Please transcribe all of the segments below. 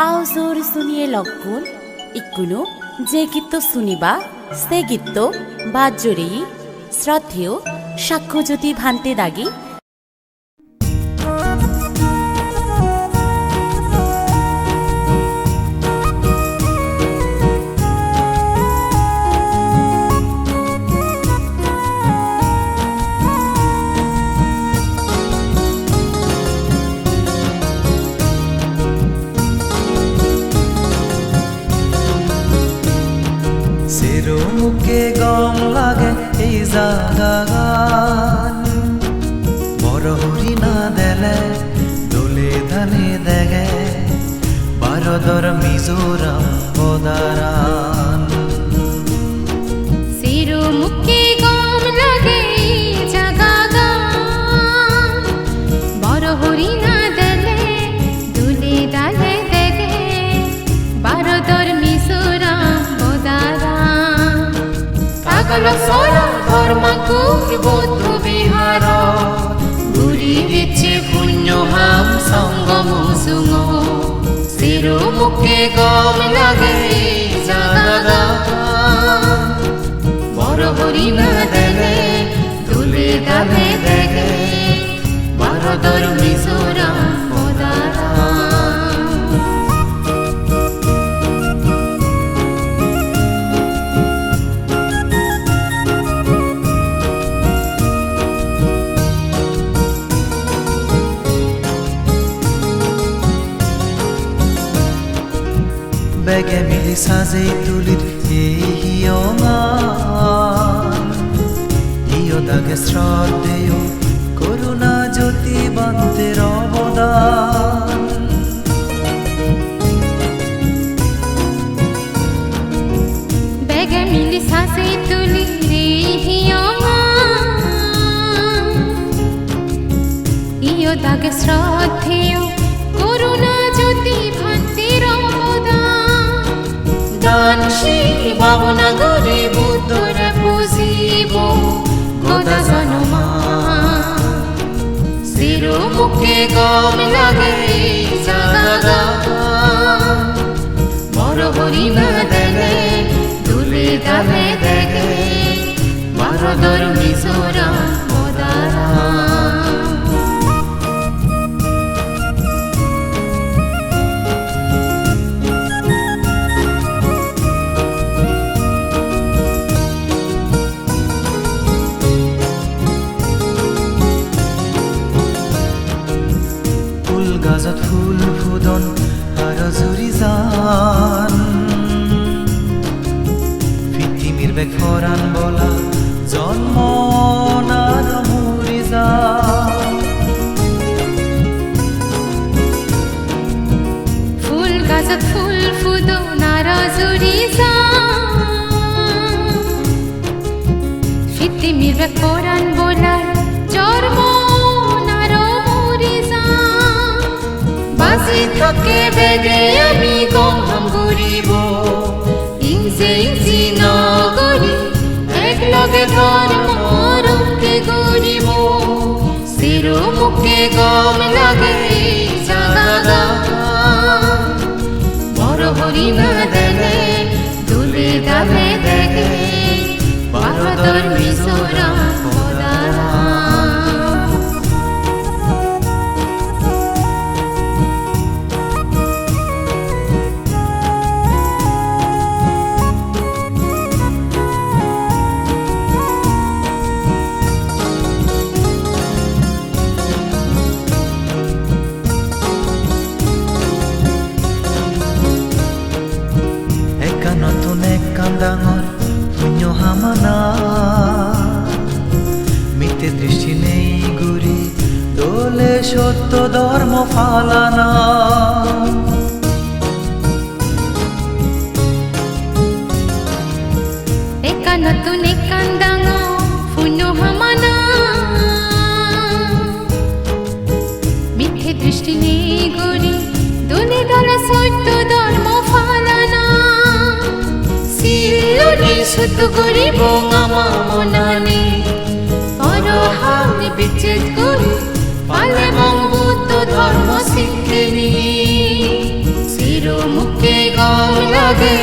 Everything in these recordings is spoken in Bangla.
ଆଉ ଜୋର ଶୁଣିଏ ଲଗୁନ ଇକୁନୁ ଯେ ଗୀତ ଶୁଣିବା ସେ ଗୀତ ବାଜୁରି ଶ୍ରଦ୍ଧେୟ ସାକ୍ଷ୍ୟ জ্যোতি ভান্তে দাগি মুখে গম লাগে এই জাগান বড় হরি না দেলে দোলে ধানে দেগে বারদর মিজোরাম বদারান সিরো মুখে গম লাগে এই জাগান বড় হরি না দেলে দোলে ধানে দেগে বারদর Mizoram Kalasora Dharmakur Bodhu Vihara Guri Viche Punyo Ham Sangamu Sungo Siru Mukhe Gam Lage Jagaga Boro Hori Na Dele Dule Dale Dege Baradar Mizoram Bodara বেগে মিলি সাজে তুলির এই হিয়মান হিয় দাগে শ্রদ্ধেয় করুণা জ্যোতি বান্তের অবদান বেগে মিলি সাজে তুলির এই হিয়মান হিয় দাগে শ্রদ্ধেয় করুণা জ্যোতি ভান্তের দানশী ভাবনা গরে বুদ্ধরে পুজিব গোদা জনমা সিরো মুখে গম লাগে জাগা বড় হরি না দেলে দুলে দালে দেগে বারদর মিজোরাম বদারা গাজত ফুল ফুদন আর জুরি যান পৃথিবীর বেগ ফরান বলা জন্ম নার মরি যান ফুল গাজত ফুল ফুদন আর জুরি যান পৃথিবীর বেগ ফরান বলা জন্ম থাকে বেগে আমি গম হাম ঘুরিব ইঞ্চে ইঞ্চি নগরী এক লগে ধর্মরূপে ঘুরিব সিরো মুখে গম লাগে জাগা বড় হরি না দেলে দুলে দালে দেগে বারদর মিজোরাম বদারা ডাঙর পুণ্য হামানা মিথ্যে দৃষ্টি নেই গুরি দোলে সত্য ধর্ম ফালানা একা নতুন একান ডাঙর পুণ্য হামানা মিথ্যে দৃষ্টি নেই গুরি দোলে দলে সত্য ধর্ম ফালানা সুত করিব আমা মনানি অরহানি বিচ্ছেদ করি পালে মং বুদ্ধ ধর্ম শিক্ষিনী চির লাগে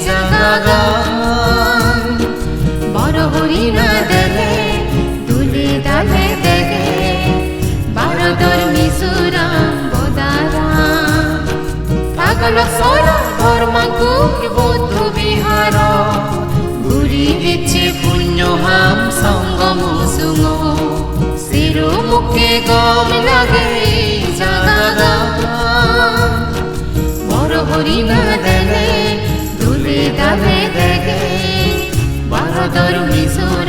জাগাগান বড় হরিণা দেলে দুলে দালে দেলে বারদর মিজোরাম বদারা পাগল সরা ধর্মাঙ্কুর বৌদ্ধ বিহার ঘুরি দিচ্ছে পুণ্যহাম সঙ্গম সুঙ শিরো মুখে গম লাগে জাগাগান বড় হরিণা দেলে দুলে দালে দেলে বারদর মিজোরাম